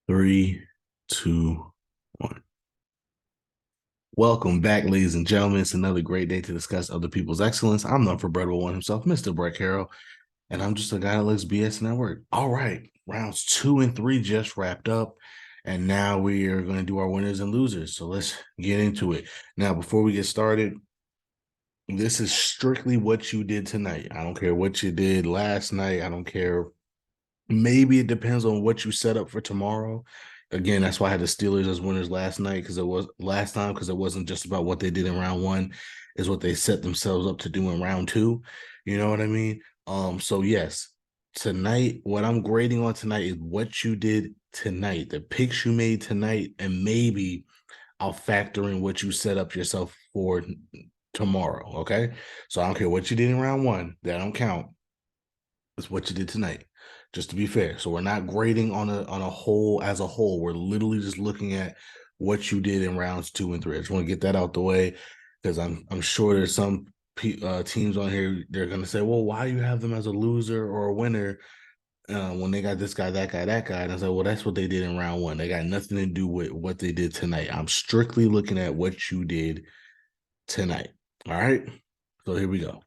Three, two, one. Welcome back, ladies and gentlemen. It's another great day to discuss other people's excellence. I'm the unforgettable one himself, Mr. Brett Carroll, and I'm just a guy that likes BS and at work. All right, rounds 2 and 3 just wrapped up, and now we are going to do our winners and losers. So let's get into it. Now, before we get started, this is strictly what you did tonight. I don't care what you did last night. I don't care. Maybe it depends on what you set up for tomorrow. Again, that's why I had the Steelers as winners last night because it was last time because it wasn't just about what they did in round one, is what they set themselves up to do in round two. You know what I mean? So yes, tonight, what I'm grading on tonight is what you did tonight, the picks you made tonight, and maybe I'll factor in what you set up yourself for tomorrow. Okay. So I don't care what you did in round one, that don't count. It's what you did tonight, just to be fair. So we're not grading on a whole as a whole. We're literally just looking at what you did in rounds 2 and 3. I just want to get that out the way because I'm sure there's some teams on here, they're gonna say, well, why do you have them as a loser or a winner when they got this guy, that guy, that guy? And I said, well, that's what they did in round one. They got nothing to do with what they did tonight. I'm strictly looking at what you did tonight. All right. So here we go.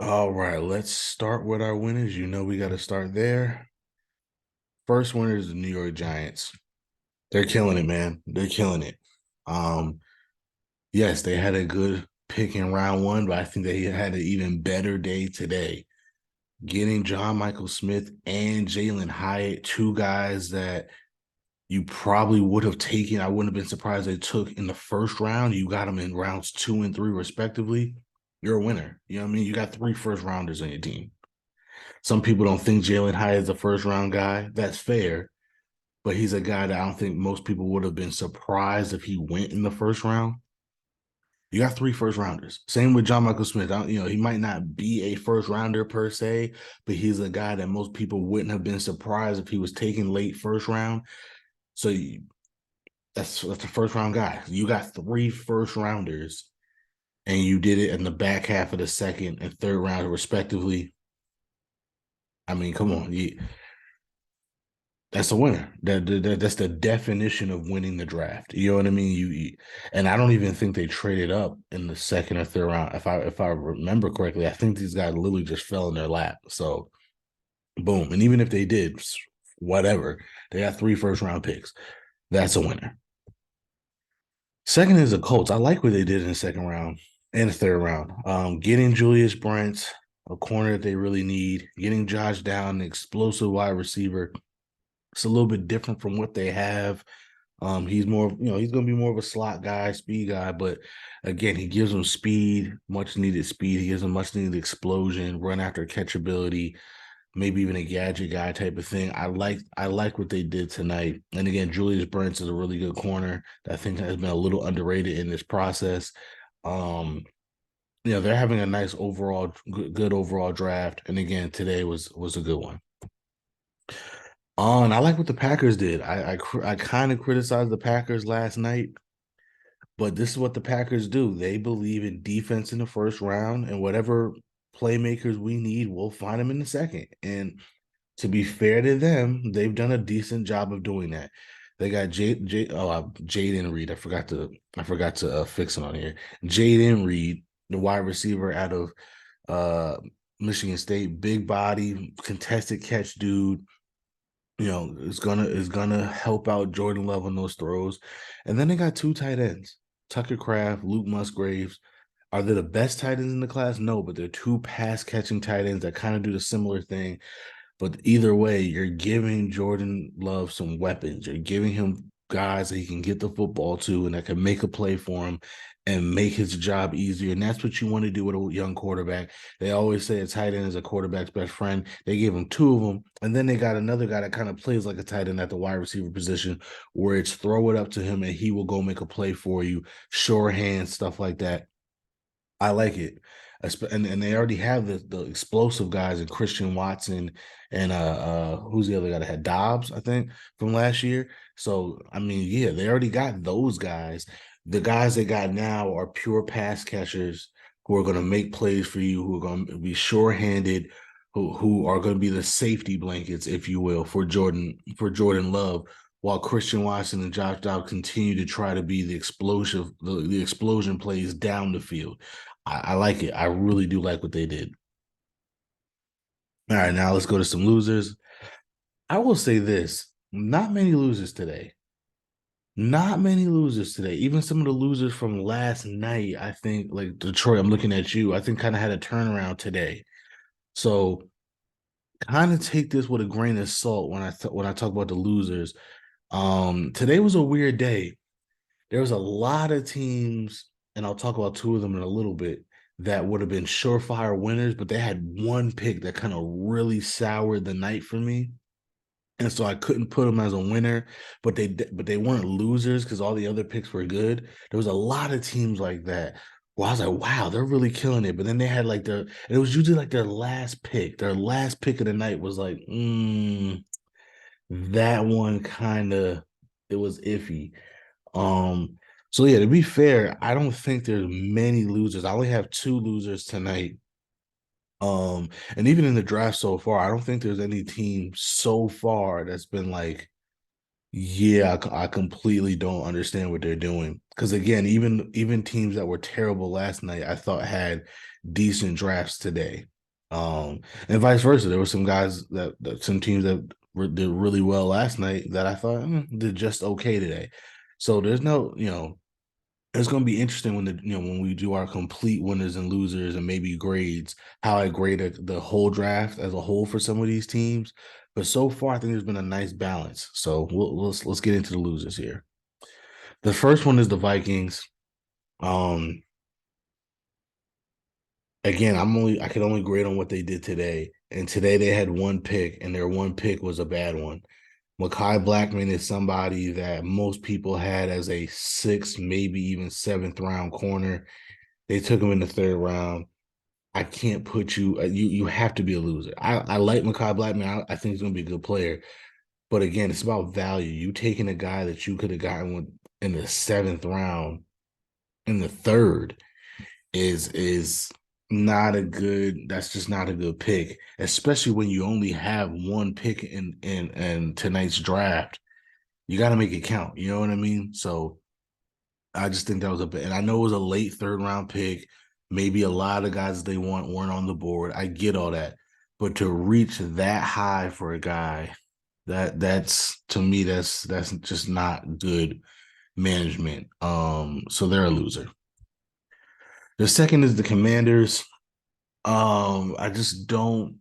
All right, let's start with our winners. You know we got to start there. First winner is the New York Giants. They're killing it, man. They're killing it. Um, yes, they had a good pick in round one, but I think they had an even better day today. Getting John Michael Smith and Jalen Hyatt, two guys that you probably would have taken. I wouldn't have been surprised they took in the first round. You got them in rounds 2 and 3, respectively. You're a winner. You know what I mean? You got 3 first rounders on your team. Some people don't think Jalen Hyatt is a first round guy. That's fair, but he's a guy that I don't think most people would have been surprised if he went in the first round. You got 3 first rounders. Same with John Michael Smith. He might not be a first rounder per se, but he's a guy that most people wouldn't have been surprised if he was taken late first round. So that's a first round guy. You got 3 first rounders, and you did it in the back half of the second and third round, respectively. I mean, come on, that's a winner. That's the definition of winning the draft. You know what I mean? And I don't even think they traded up in the second or third round. If I remember correctly, I think these guys literally just fell in their lap. So boom. And even if they did, whatever, they got 3 first round picks. That's a winner. Second is the Colts. I like what they did in the second round and the third round. Getting Julius Brent, a corner that they really need, getting Josh Down, an explosive wide receiver. It's a little bit different from what they have. He's more, he's going to be more of a slot guy, speed guy, but again, he gives them speed, much needed speed. He gives them much needed explosion, run after catchability, maybe even a gadget guy type of thing. I like what they did tonight. And again, Julius Brents is a really good corner that I think has been a little underrated in this process. Um, they're having a nice overall, good overall draft. And again, today was a good one. And I like what the Packers did. I kind of criticized the Packers last night, but this is what the Packers do. They believe in defense in the first round, and whatever playmakers we need, we'll find them in the second. And to be fair to them, they've done a decent job of doing that. They got Jaden Reed. I forgot to fix it on here. Jaden Reed, the wide receiver out of Michigan State, big body, contested catch dude, is gonna help out Jordan Love on those throws. And then they got 2 tight ends, Tucker Craft, Luke Musgraves. Are they the best tight ends in the class? No, but they're 2 pass catching tight ends that kind of do the similar thing. But either way, you're giving Jordan Love some weapons. You're giving him guys that he can get the football to and that can make a play for him and make his job easier. And that's what you want to do with a young quarterback. They always say a tight end is a quarterback's best friend. They gave him 2 of them. And then they got another guy that kind of plays like a tight end at the wide receiver position where it's throw it up to him and he will go make a play for you, sure hands, stuff like that. I like it. And they already have the explosive guys in Christian Watson and who's the other guy that had Dobbs, I think, from last year. So I mean, yeah, they already got those guys. The guys they got now are pure pass catchers who are going to make plays for you, who are going to be sure-handed, who are going to be the safety blankets, if you will, for Jordan Love, while Christian Watson and Josh Dobbs continue to try to be the explosion plays down the field. I like it. I really do like what they did. All right, now let's go to some losers. I will say this: not many losers today. Not many losers today. Even some of the losers from last night, I think, like Detroit, I'm looking at you, I think kind of had a turnaround today. So kind of take this with a grain of salt when I talk about the losers. Today was a weird day. There was a lot of teams, and I'll talk about two of them in a little bit, that would have been surefire winners, but they had one pick that kind of really soured the night for me. And so I couldn't put them as a winner, but they weren't losers because all the other picks were good. There was a lot of teams like that where I was like, wow, they're really killing it. But then they had like and it was usually like their last pick. Their last pick of the night was like, that one kind of it was iffy. Um, so yeah, to be fair, I don't think there's many losers. I only have two losers tonight. And even in the draft so far, I don't think there's any team so far that's been like, yeah, I completely don't understand what they're doing. Because again, even teams that were terrible last night, I thought had decent drafts today. And vice versa. There were some guys that some teams that did really well last night that I thought did just okay today. So there's no, it's going to be interesting when we do our complete winners and losers and maybe grades how I grade the whole draft as a whole for some of these teams. But so far, I think there's been a nice balance. So let's get into the losers here. The first one is the Vikings. Um, Again, I can only grade on what they did today, and today they had one pick, and their one pick was a bad one. Makai Blackman is somebody that most people had as a sixth, maybe even seventh round corner. They took him in the third round. I can't put you. You have to be a loser. I like Makai Blackman. I think he's going to be a good player. But again, it's about value. You taking a guy that you could have gotten in the seventh round, in the third, is not a good. That's just not a good pick, especially when you only have one pick in tonight's draft. You got to make it count. You know what I mean? So I just think that was a bit, and I know it was a late third round pick. Maybe a lot of guys they want weren't on the board. I get all that, but to reach that high for a guy, that's to me that's just not good management. So they're a loser. The second is the Commanders. I just don't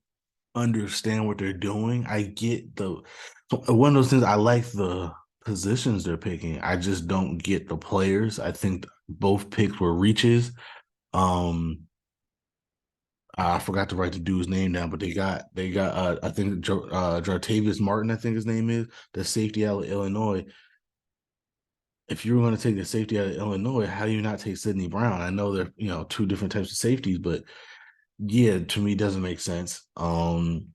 understand what they're doing. I get one of those things. I like the positions they're picking. I just don't get the players. I think both picks were reaches. Um, I forgot to write the dude's name down, but they got I think Jartavius Martin, I think his name is, the safety out of Illinois. If you were going to take the safety out of Illinois, how do you not take Sidney Brown? I know they're two different types of safeties, but yeah, to me, it doesn't make sense. And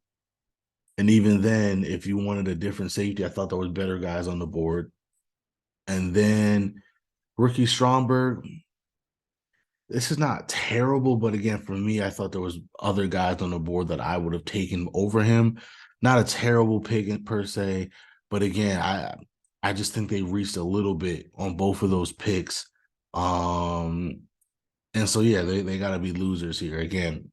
even then, if you wanted a different safety, I thought there was better guys on the board. And then Ricky Stromberg, this is not terrible, but again, for me, I thought there was other guys on the board that I would have taken over him. Not a terrible pick per se, but again, I just think they reached a little bit on both of those picks. And so yeah, they got to be losers here again.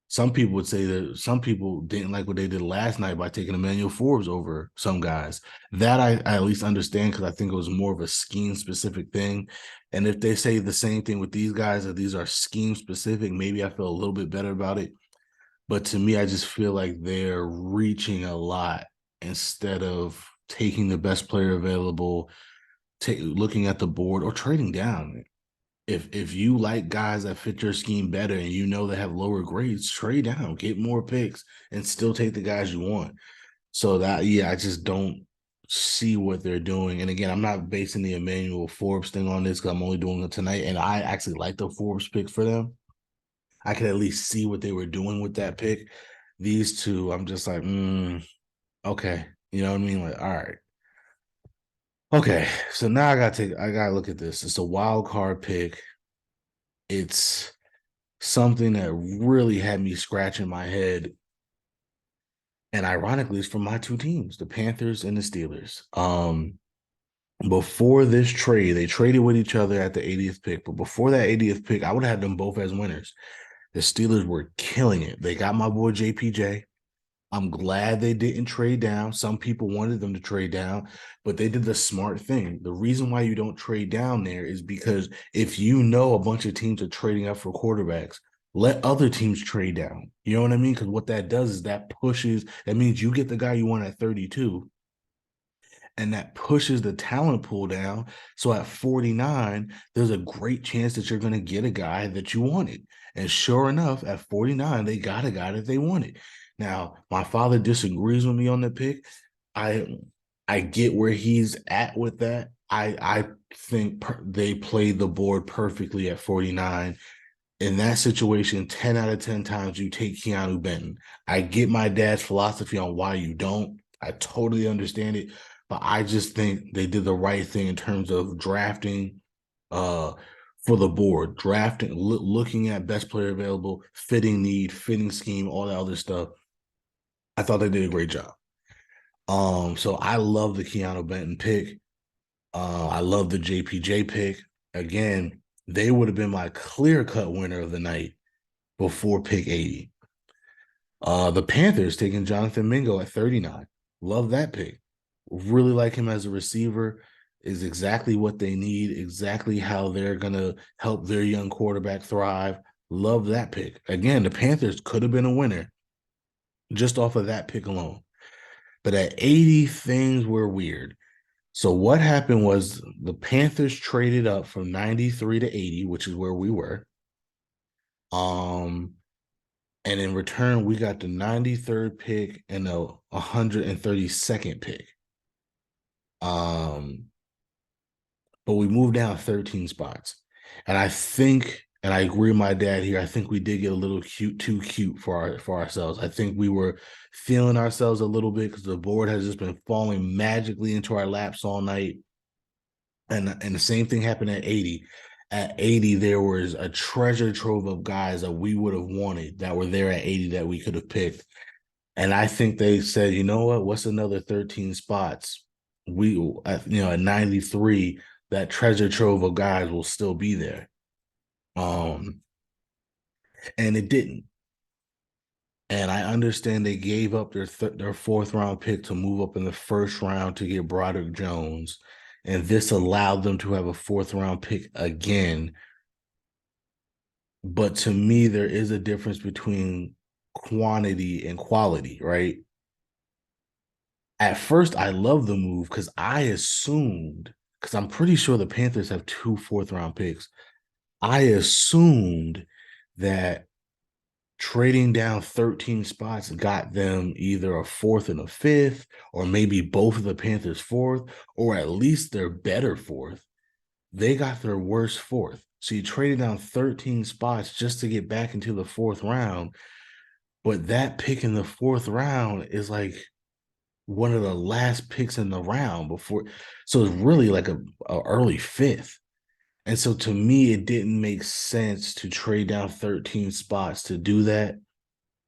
Some people would say that some people didn't like what they did last night by taking Emmanuel Forbes over some guys. That I at least understand because I think it was more of a scheme specific thing. And if they say the same thing with these guys, that these are scheme specific, maybe I feel a little bit better about it. But to me, I just feel like they're reaching a lot instead of taking the best player available, looking at the board or trading down. If you like guys that fit your scheme better and you know they have lower grades, trade down, get more picks, and still take the guys you want. So that I just don't see what they're doing. And again, I'm not basing the Emmanuel Forbes thing on this because I'm only doing it tonight. And I actually like the Forbes pick for them. I could at least see what they were doing with that pick. These two, I'm just like, okay. You know what I mean? Like, all right. Okay, so now I gotta look at this. It's a wild card pick. It's something that really had me scratching my head. And ironically, it's from my two teams, the Panthers and the Steelers. Before this trade, they traded with each other at the 80th pick. But before that 80th pick, I would have had them both as winners. The Steelers were killing it. They got my boy JPJ. I'm glad they didn't trade down. Some people wanted them to trade down, but they did the smart thing. The reason why you don't trade down there is because if you know a bunch of teams are trading up for quarterbacks, let other teams trade down. You know what I mean? Because what that does is that means you get the guy you want at 32, and that pushes the talent pool down. So at 49, there's a great chance that you're going to get a guy that you wanted. And sure enough, at 49, they got a guy that they wanted. Now, my father disagrees with me on the pick. I I get where he's at with that. I think they played the board perfectly at 49. In that situation, 10 out of 10 times you take Keanu Benton. I get my dad's philosophy on why you don't. I totally understand it, but I just think they did the right thing in terms of drafting uh for the board, drafting, looking at best player available, fitting need, fitting scheme, all that other stuff. I thought they did a great job. So I love the Keanu Benton pick. I love the JPJ pick. Again, they would have been my clear cut winner of the night before pick 80. The Panthers taking Jonathan Mingo at 39. Love that pick. Really like him as a receiver. Is exactly what they need, exactly how they're going to help their young quarterback thrive. Love that pick. Again, the Panthers could have been a winner just off of that pick alone. But at 80, things were weird. So what happened was the Panthers traded up from 93 to 80, which is where we were. Um, And in return, we got the 93rd pick and the 132nd pick. Um, but we moved down 13 spots. And I think, and I agree with my dad here, I think we did get a little too cute for ourselves. I think we were feeling ourselves a little bit because the board has just been falling magically into our laps all night. And the same thing happened at 80. At 80, there was a treasure trove of guys that we would have wanted that were there at 80 that we could have picked. And I think they said, you know what? What's another 13 spots? At 93, that treasure trove of guys will still be there. Um, and it didn't. And I understand they gave up their fourth round pick to move up in the first round to get Broderick Jones. And this allowed them to have a fourth round pick again. But to me, there is a difference between quantity and quality, right? At first, I love the move because I assumed, because I'm pretty sure the Panthers have two fourth round picks. I assumed that trading down 13 spots got them either a fourth and a fifth, or maybe both of the Panthers' fourth, or at least their better fourth. They got their worst fourth. So you traded down 13 spots just to get back into the fourth round. But that pick in the fourth round is like one of the last picks in the round before. So it's really like a early fifth. And so to me, it didn't make sense to trade down 13 spots to do that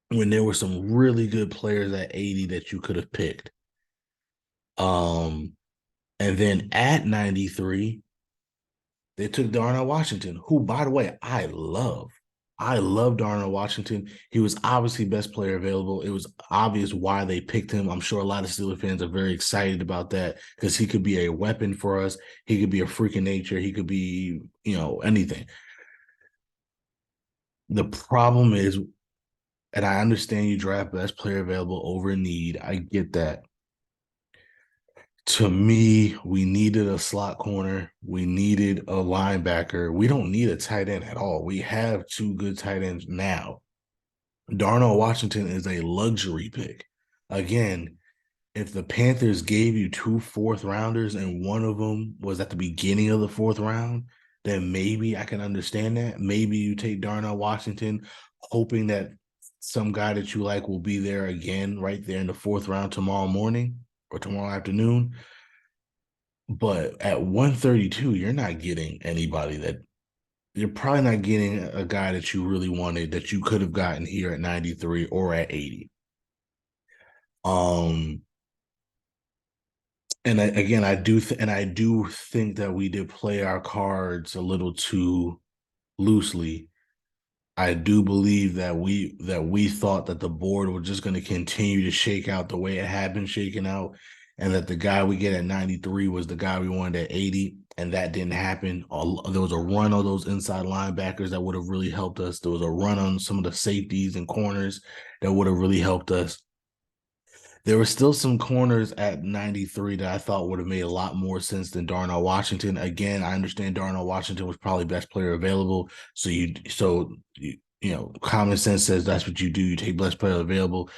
when there were some really good players at 80 that you could have picked. Um, and then at 93, they took Darnell Washington, who, by the way, I love. I love Darnell Washington. He was obviously best player available. It was obvious why they picked him. I'm sure a lot of Steelers fans are very excited about that because he could be a weapon for us. He could be a freak of nature. He could be, anything. The problem is, and I understand you draft best player available over need. I get that. To me, we needed a slot corner. We needed a linebacker. We don't need a tight end at all. We have two good tight ends now. Darnell Washington is a luxury pick. Again, if the Panthers gave you two fourth rounders and one of them was at the beginning of the fourth round, then maybe I can understand that. Maybe you take Darnell Washington, hoping that some guy that you like will be there again right there in the fourth round tomorrow morning or tomorrow afternoon. But at 132, you're not getting anybody that you're probably not getting a guy that you really wanted that you could have gotten here at 93 or at 80. Um, and again, I do think that we did play our cards a little too loosely. I do believe that we thought that the board was just going to continue to shake out the way it had been shaking out, and that the guy we get at 93 was the guy we wanted at 80, and that didn't happen. There was a run on those inside linebackers that would have really helped us. There was a run on some of the safeties and corners that would have really helped us. There were still some corners at 93 that I thought would have made a lot more sense than Darnell Washington. Again, I understand Darnell Washington was probably best player available. So common sense says that's what you do. You take best player available.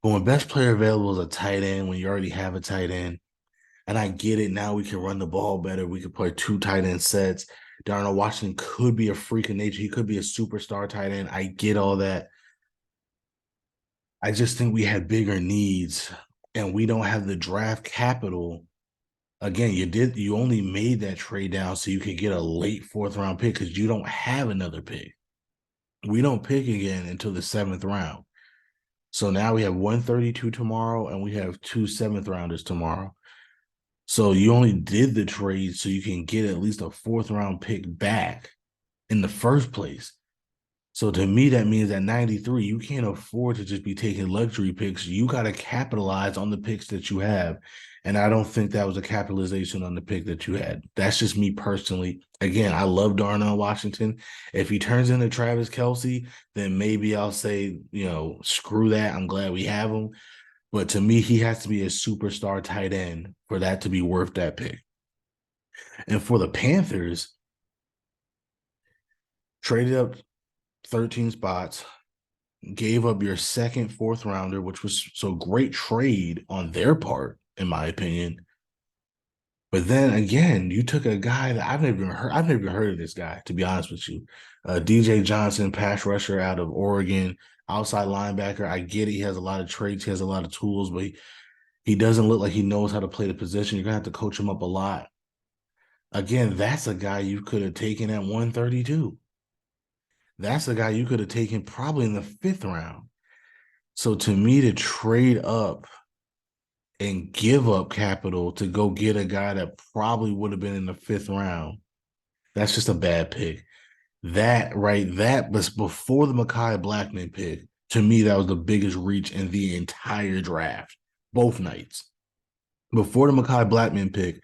But when best player available is a tight end, when you already have a tight end, and I get it, now we can run the ball better. We could play two tight end sets. Darnell Washington could be a freak of nature. He could be a superstar tight end. I get all that. I just think we had bigger needs and we don't have the draft capital. Again, you only made that trade down so you could get a late fourth round pick because you don't have another pick. We don't pick again until the seventh round. So now we have 132 tomorrow and we have two seventh rounders tomorrow. So you only did the trade so you can get at least a fourth round pick back in the first place. So to me, that means at 93, you can't afford to just be taking luxury picks. You got to capitalize on the picks that you have. And I don't think that was a capitalization on the pick that you had. That's just me personally. Again, I love Darnell Washington. If he turns into Travis Kelce, then maybe I'll say, screw that. I'm glad we have him. But to me, he has to be a superstar tight end for that to be worth that pick. And for the Panthers, traded up 13 spots, gave up your second fourth rounder, which was so great trade on their part, in my opinion. But then again, you took a guy that I've never even heard. I've never even heard of this guy, to be honest with you. DJ Johnson, pass rusher out of Oregon, outside linebacker. I get it. He has a lot of traits. He has a lot of tools, but he doesn't look like he knows how to play the position. You're gonna have to coach him up a lot. Again, that's a guy you could have taken at 132. That's a guy you could have taken probably in the fifth round. So to me, to trade up and give up capital to go get a guy that probably would have been in the fifth round, that's just a bad pick. That was before the Mekhi Blackman pick. To me, that was the biggest reach in the entire draft, both nights. Before the Mekhi Blackman pick,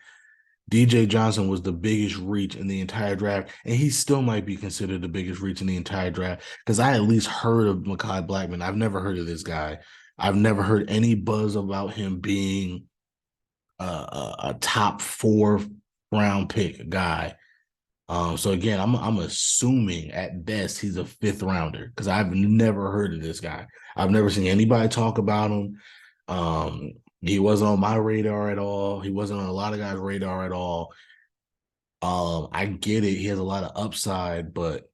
DJ Johnson was the biggest reach in the entire draft, and he still might be considered the biggest reach in the entire draft because I at least heard of Mekhi Blackman. I've never heard of this guy. I've never heard any buzz about him being a top four round pick guy. So again, I'm assuming at best he's a fifth rounder because I've never heard of this guy. I've never seen anybody talk about him. Um, he wasn't on my radar at all. He wasn't on a lot of guys' radar at all. I get it. He has a lot of upside, but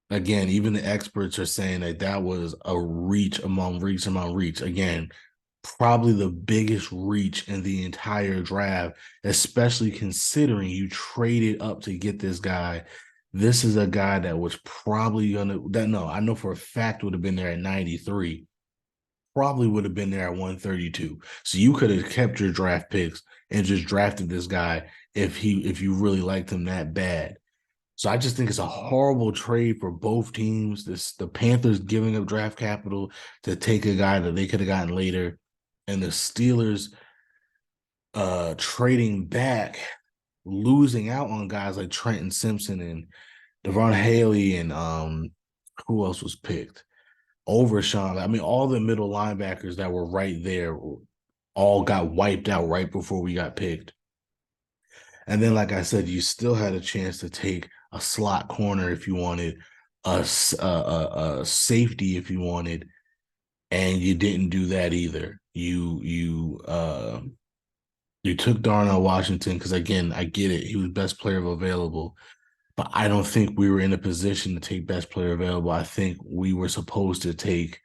again, even the experts are saying that that was a reach among reach among reach. Again, probably the biggest reach in the entire draft, especially considering you traded up to get this guy. This is a guy that was probably I know for a fact would have been there at 93, probably would have been there at 132. So you could have kept your draft picks and just drafted this guy if you really liked him that bad. So I just think it's a horrible trade for both teams. The Panthers giving up draft capital to take a guy that they could have gotten later, and the Steelers trading back, losing out on guys like Trenton Simpson and Devon Haley and who else was picked over Sean. I mean, all the middle linebackers that were right there all got wiped out right before we got picked. And then, like I said, you still had a chance to take a slot corner if you wanted, a safety if you wanted, and you didn't do that either. You took Darnell Washington because again, I get it, he was best player available, but I don't think we were in a position to take best player available. I think we were supposed to take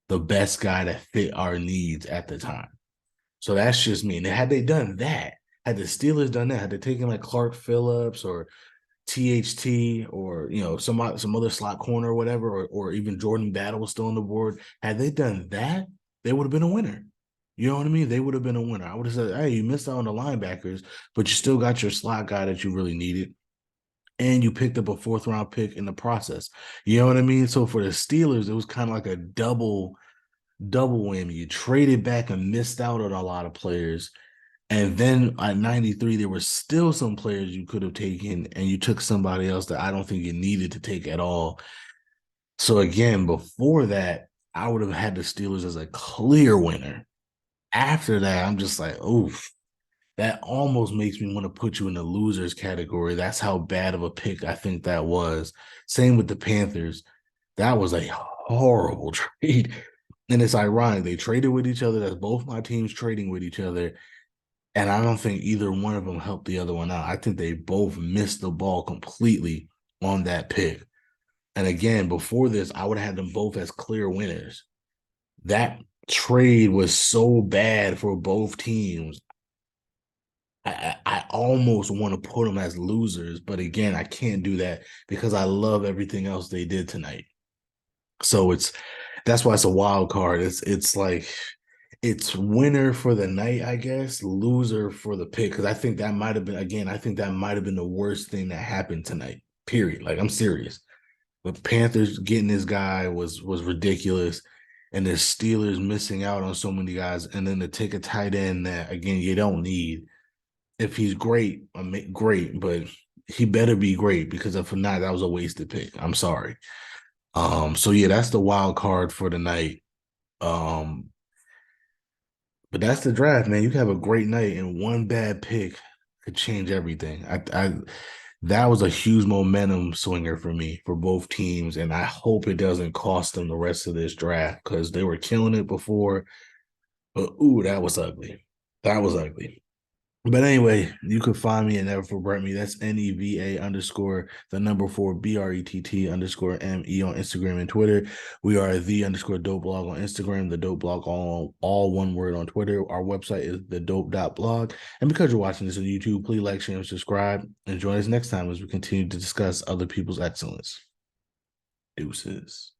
the best guy that fit our needs at the time. So that's just me. And had they done that, Had the Steelers done that, had they taken like Clark Phillips or THT or some other slot corner or whatever, or even Jordan Battle was still on the board. Had they done that, they would have been a winner. You know what I mean? They would have been a winner. I would have said, hey, you missed out on the linebackers, but you still got your slot guy that you really needed. And you picked up a fourth round pick in the process. You know what I mean? So for the Steelers, it was kind of like a double whammy. You traded back and missed out on a lot of players. And then at 93, there were still some players you could have taken, and you took somebody else that I don't think you needed to take at all. So again, before that, I would have had the Steelers as a clear winner. After that, I'm just like, oof, that almost makes me want to put you in the losers category. That's how bad of a pick I think that was. Same with the Panthers. That was a horrible trade. And it's ironic. They traded with each other. That's both my teams trading with each other. And I don't think either one of them helped the other one out. I think they both missed the ball completely on that pick. And again, before this, I would have had them both as clear winners. That trade was so bad for both teams. I almost want to put them as losers, but again, I can't do that because I love everything else they did tonight. So that's why it's a wild card. It's like it's winner for the night, I guess, loser for the pick. Because I think that might have been again, I think that might have been the worst thing that happened tonight. Period. Like I'm serious. The Panthers getting this guy was ridiculous. And the Steelers missing out on so many guys. And then to take a tight end that again you don't need. If he's great, I mean, great, but he better be great because if not, that was a wasted pick. I'm sorry. So yeah, that's the wild card for the night. Um, but that's the draft, man. You can have a great night, and one bad pick could change everything. I that was a huge momentum swinger for me for both teams, and I hope it doesn't cost them the rest of this draft because they were killing it before. But ooh, that was ugly. That was ugly. But anyway, you can find me at Never Forget Me. That's NEVA underscore the number 4 BRETT underscore ME on Instagram and Twitter. We are the underscore dope blog on Instagram, the dope blog all one word on Twitter. Our website is the dope.blog. And because you're watching this on YouTube, please like, share, and subscribe. And join us next time as we continue to discuss other people's excellence. Deuces.